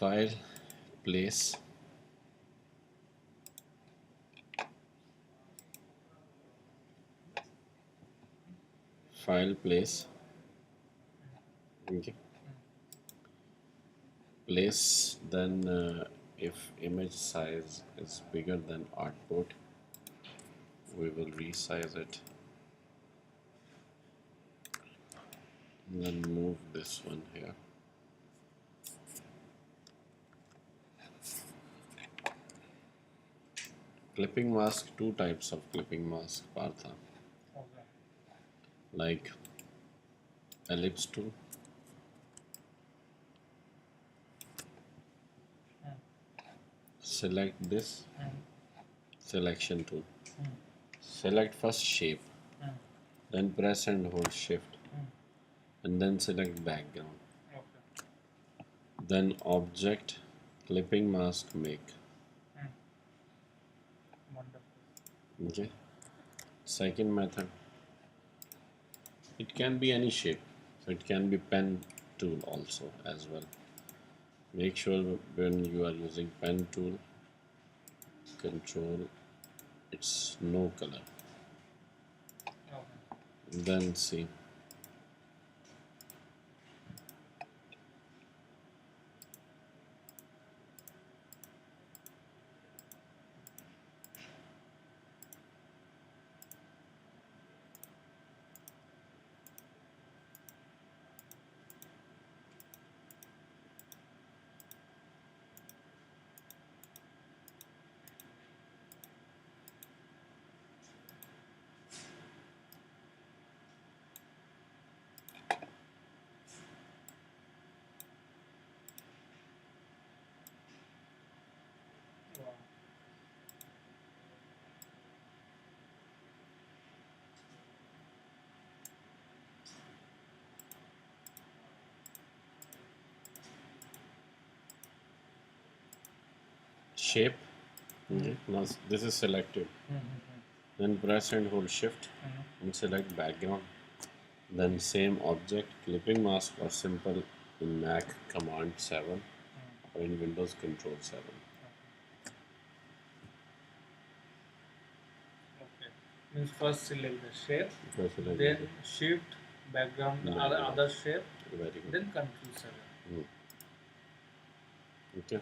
file, place, file, place, okay, place. Then if image size is bigger than artboard, we will resize it and then move this one here. Clipping mask, two types of clipping mask, Partha. Okay. Like ellipse tool, select this, selection tool. Select first shape, then press and hold shift, and then select background. Okay. Then object, clipping mask, make. Wonderful. Okay. Second method, it can be any shape, so it can be pen tool also as well. Make sure when you are using pen tool, control it's no color. Okay. Then see, Wow. shape. Okay. Now this is selected. Then press and hold shift and select background. Then same object, clipping mask or simple in Mac command 7 or in Windows control 7. Okay. Means first select the shape, First select then the- shift background, Background. other shape, Very good. then control 7. Okay.